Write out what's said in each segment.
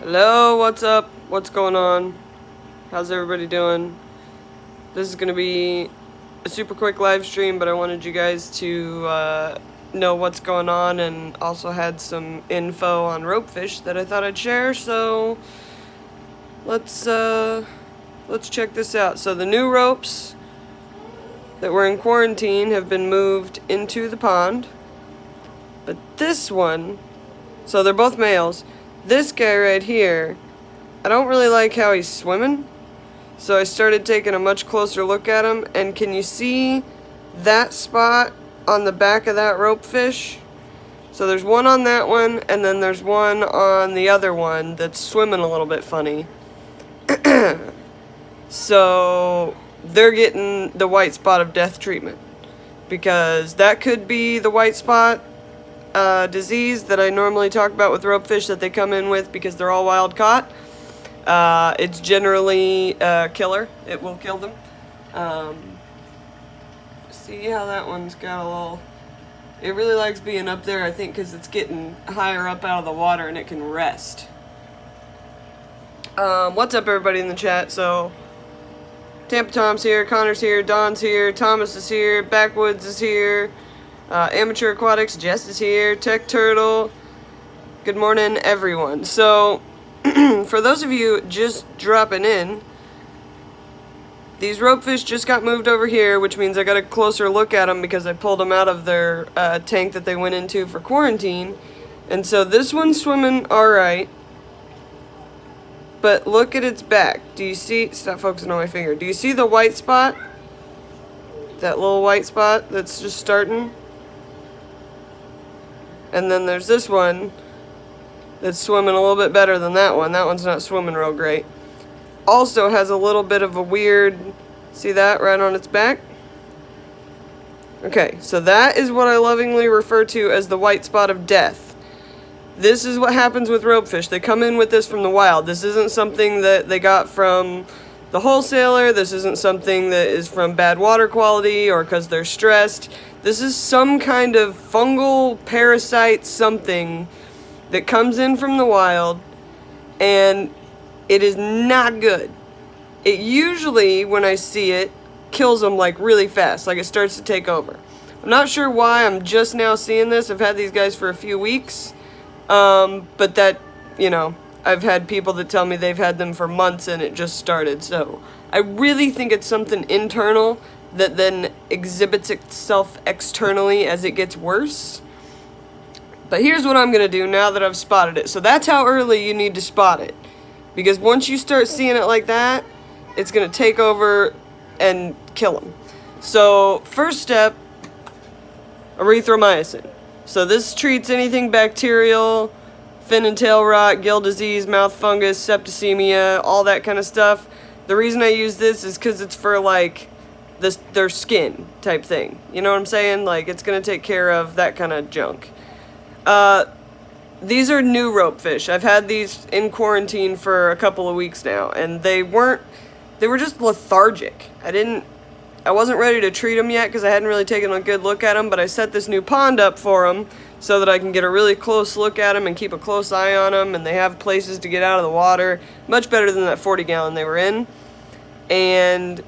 Hello, what's up? What's going on? How's everybody doing? This is going to be a super quick live stream, but I wanted you guys to know what's going on, and also had some info on Ropefish that I thought I'd share, so let's check this out. So the new ropes that were in quarantine have been moved into the pond, but this one, so they're both males. This guy right here, I don't really like how he's swimming, so I started taking a much closer look at him, and can you see that spot on the back of that ropefish? So there's one on that one, and then there's one on the other one that's swimming a little bit funny. So they're getting the white spot of death treatment, because that could be the white spot disease that I normally talk about with ropefish that they come in with because they're all wild caught. It's generally a killer. It will kill them. See how that one's got a little... It really likes being up there, I think, because it's getting higher up out of the water and it can rest. What's up, everybody in the chat? So, Tampa Tom's here, Connor's here, Don's here, Thomas is here, Backwoods is here, Amateur Aquatics, Jess is here, Tech Turtle. Good morning, everyone. So, for those of you just dropping in, these ropefish just got moved over here, which means I got a closer look at them because I pulled them out of their tank that they went into for quarantine. And so this one's swimming alright, but look at its back. Do you see? Stop focusing on my finger. Do you see the white spot? That little white spot that's just starting? And then there's this one that's swimming a little bit better than that one. That one's not swimming real great. Also has a little bit of a weird... See that right on its back? Okay, so that is what I lovingly refer to as the white spot of death. This is what happens with ropefish. They come in with this from the wild. This isn't something that they got from the wholesaler. This isn't something that is from bad water quality or because they're stressed. This is some kind of fungal parasite something that comes in from the wild, and it is not good. It usually, when I see it, kills them like really fast, like it starts to take over. I'm not sure why I'm just now seeing this. I've had these guys for a few weeks, but that, you know, I've had people that tell me they've had them for months and it just started. So I really think it's something internal that then exhibits itself externally as it gets worse. But here's what I'm going to do now that I've spotted it. So that's how early you need to spot it. Because once you start seeing it like that, it's going to take over and kill them. So first step, erythromycin. So this treats anything bacterial, fin and tail rot, gill disease, mouth fungus, septicemia, all that kind of stuff. The reason I use this is because it's for like their skin type thing. You know what I'm saying? Like it's going to take care of that kind of junk. These are new ropefish. I've had these in quarantine for a couple of weeks now, and they were just lethargic. I wasn't ready to treat them yet because I hadn't really taken a good look at them, but I set this new pond up for them so that I can get a really close look at them and keep a close eye on them, and they have places to get out of the water. Much better than that 40-gallon they were in. And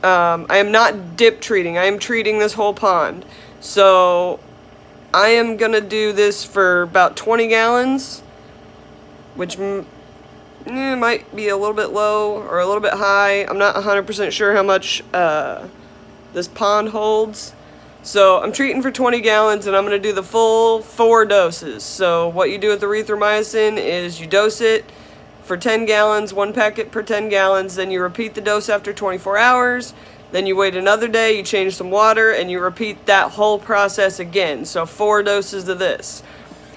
I am not dip treating. I am treating this whole pond. So I am going to do this for about 20 gallons, which might be a little bit low or a little bit high. I'm not 100% sure how much this pond holds. So I'm treating for 20 gallons, and I'm going to do the full 4 doses. So what you do with erythromycin is you dose it for 10 gallons, 1 packet per 10 gallons, then you repeat the dose after 24 hours. Then you wait another day, you change some water, and you repeat that whole process again. So 4 doses of this.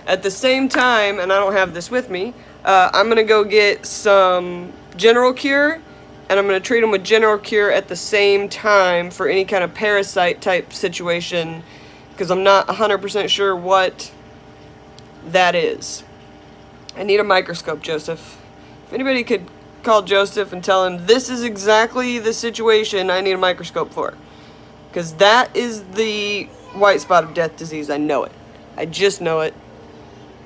At the same time, and I don't have this with me, I'm going to go get some General Cure, and I'm going to treat them with General Cure at the same time for any kind of parasite type situation, because I'm not 100% sure what that is. I need a microscope, Joseph. If anybody could call Joseph and tell him this is exactly the situation I need a microscope for. Because that is the white spot of death disease. I know it. I just know it.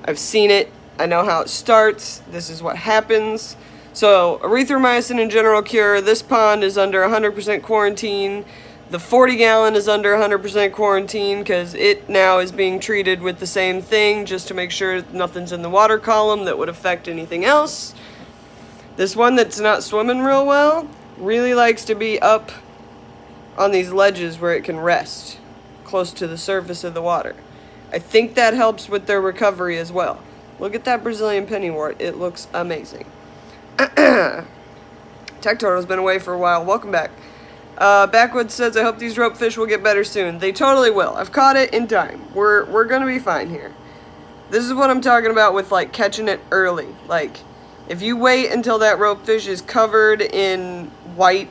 I've seen it. I know how it starts. This is what happens. So, erythromycin and general cure. This pond is under 100% quarantine. The 40-gallon is under 100% quarantine because it now is being treated with the same thing just to make sure nothing's in the water column that would affect anything else. This one that's not swimming real well really likes to be up on these ledges where it can rest, close to the surface of the water. I think that helps with their recovery as well. Look at that Brazilian pennywort. It looks amazing. Tech Turtle's been away for a while. Welcome back. Backwoods says, I hope these ropefish will get better soon. They totally will. I've caught it in time. We're gonna be fine here. This is what I'm talking about with, like, catching it early. Like, if you wait until that ropefish is covered in white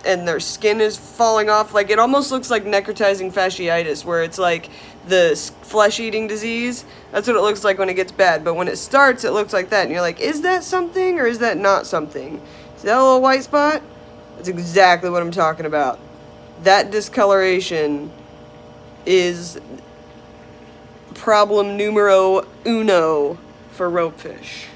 and their skin is falling off, like, it almost looks like necrotizing fasciitis, where it's like the flesh-eating disease. That's what it looks like when it gets bad. But when it starts, it looks like that. And you're like, is that something or is that not something? See that little white spot? That's exactly what I'm talking about. That discoloration is problem numero uno for ropefish.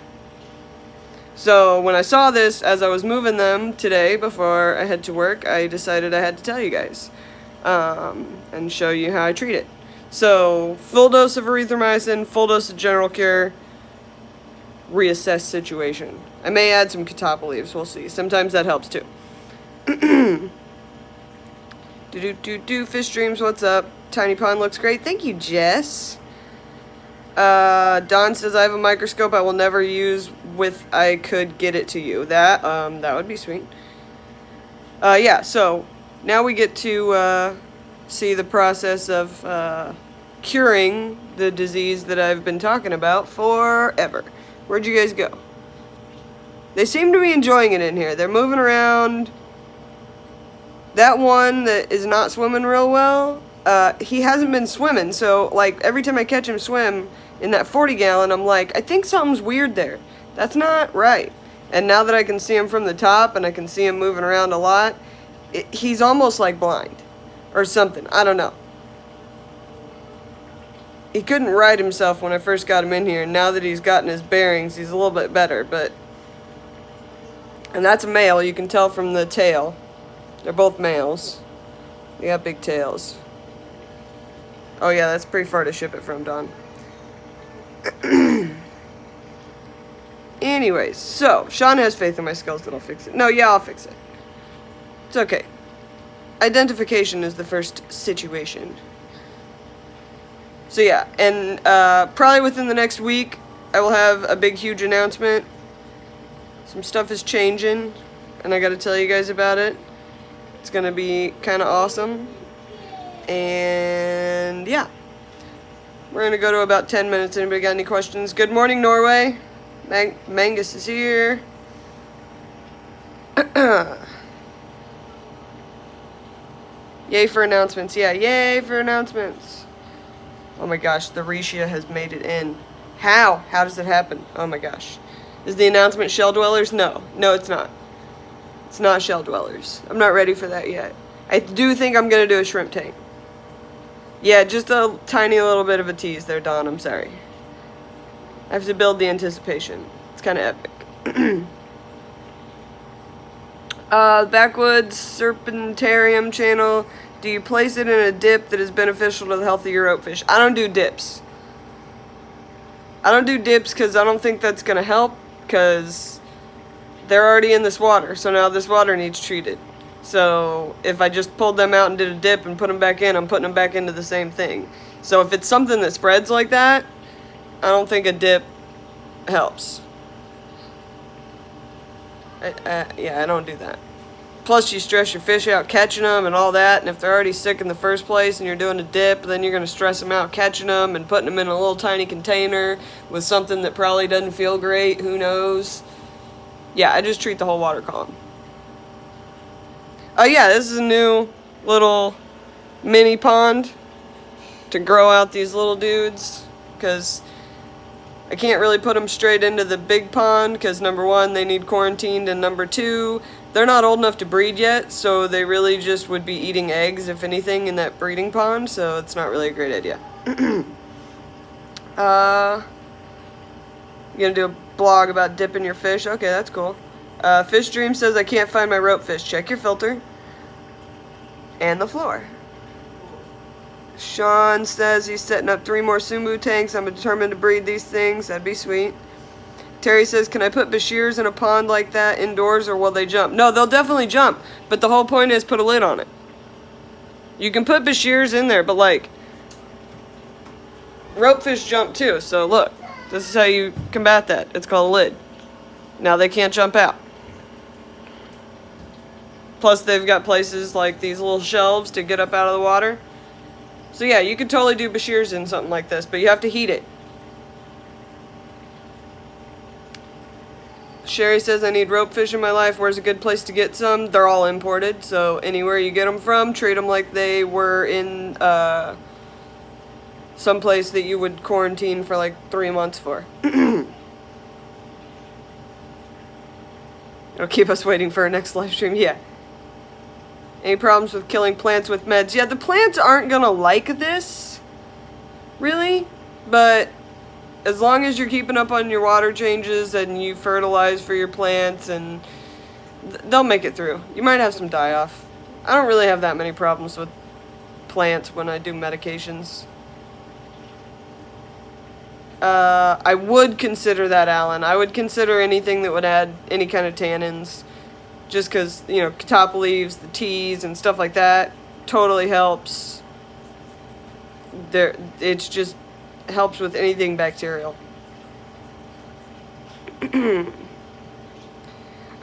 So when I saw this as I was moving them today before I head to work, I decided I had to tell you guys and show you how I treat it. So full dose of erythromycin, full dose of general cure, reassess situation. I may add some catappa leaves, we'll see. Sometimes that helps too. Fish Dreams, what's up? Tiny Pond looks great. Thank you, Jess. Don says, I have a microscope I will never use with I could get it to you. That would be sweet. Yeah, so now we get to see the process of curing the disease that I've been talking about forever. Where'd you guys go? They seem to be enjoying it in here. They're moving around. That one that is not swimming real well, he hasn't been swimming, so, like, every time I catch him swim in that 40-gallon, I'm like, I think something's weird there. That's not right. And now that I can see him from the top and I can see him moving around a lot, he's almost like blind or something. I don't know. He couldn't right himself when I first got him in here, and now that he's gotten his bearings, he's a little bit better, but... And that's a male, you can tell from the tail. They're both males. They got big tails. Oh yeah, that's pretty far to ship it from, Don. Anyways, so, Sean has faith in my skills that I'll fix it. No, yeah, I'll fix it. It's okay. Identification is the first situation. So yeah, and probably within the next week, I will have a big, huge announcement. Some stuff is changing, and I gotta tell you guys about it. It's gonna be kind of awesome. And yeah, we're gonna go to about 10 minutes. Anybody got any questions? Good morning, Norway. Mangus is here. Yay for announcements. Yeah, yay for announcements. Oh my gosh, the Risha has made it in. How? How does it happen? Oh my gosh. Is the announcement Shell Dwellers? No. No, it's not. It's not Shell Dwellers. I'm not ready for that yet. I do think I'm going to do a shrimp tank. Yeah, just a tiny little bit of a tease there, Don. I'm sorry. I have to build the anticipation. It's kind of epic. Backwoods Serpentarium channel. Do you place it in a dip that is beneficial to the health of your ropefish? I don't do dips. I don't do dips because I don't think that's going to help, because they're already in this water, so now this water needs treated. So if I just pulled them out and did a dip and put them back in, I'm putting them back into the same thing. So if it's something that spreads like that, I don't think a dip helps. Yeah, I don't do that. Plus, you stress your fish out catching them and all that, and if they're already sick in the first place and you're doing a dip, then you're going to stress them out catching them and putting them in a little tiny container with something that probably doesn't feel great, who knows. Yeah, I just treat the whole water column. Oh yeah, this is a new little mini pond to grow out these little dudes, because I can't really put them straight into the big pond because number one, they need quarantined, and number two, they're not old enough to breed yet, so they really just would be eating eggs, if anything, in that breeding pond, so it's not really a great idea. You gonna do a blog about dipping your fish? Okay, that's cool. Fish Dream says, I can't find my ropefish. Check your filter. And the floor. Sean says he's setting up 3 more Sumbu tanks. I'm determined to breed these things. That'd be sweet. Terry says, can I put Bashirs in a pond like that indoors, or will they jump? No, they'll definitely jump. But the whole point is put a lid on it. You can put Bashirs in there, but like, ropefish jump too. So look, this is how you combat that. It's called a lid. Now they can't jump out. Plus they've got places like these little shelves to get up out of the water. So yeah, you could totally do Bashirs in something like this, but you have to heat it. Sherry says, I need ropefish in my life. Where's a good place to get some? They're all imported, so anywhere you get them from, treat them like they were in some place that you would quarantine for like 3 months for. It'll keep us waiting for our next live stream. Yeah. Any problems with killing plants with meds? Yeah, the plants aren't gonna like this, really, but as long as you're keeping up on your water changes and you fertilize for your plants, and they'll make it through. You might have some die-off. I don't really have that many problems with plants when I do medications. I would consider that, Alan. I would consider anything that would add any kind of tannins. Just because, you know, catappa leaves, the teas, and stuff like that totally helps. It's just helps with anything bacterial.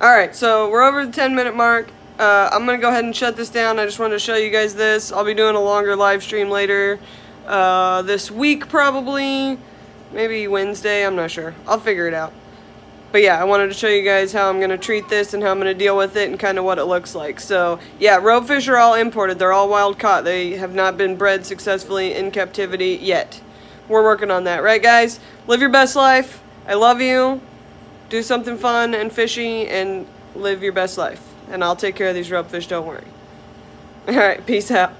Alright, so we're over the 10-minute mark. I'm going to go ahead and shut this down. I just wanted to show you guys this. I'll be doing a longer live stream later. This week, probably. Maybe Wednesday, I'm not sure. I'll figure it out. But yeah, I wanted to show you guys how I'm going to treat this and how I'm going to deal with it and kind of what it looks like. So, yeah, ropefish are all imported. They're all wild caught. They have not been bred successfully in captivity yet. We're working on that, right, guys? Live your best life. I love you. Do something fun and fishy and live your best life. And I'll take care of these ropefish, don't worry. Alright, peace out.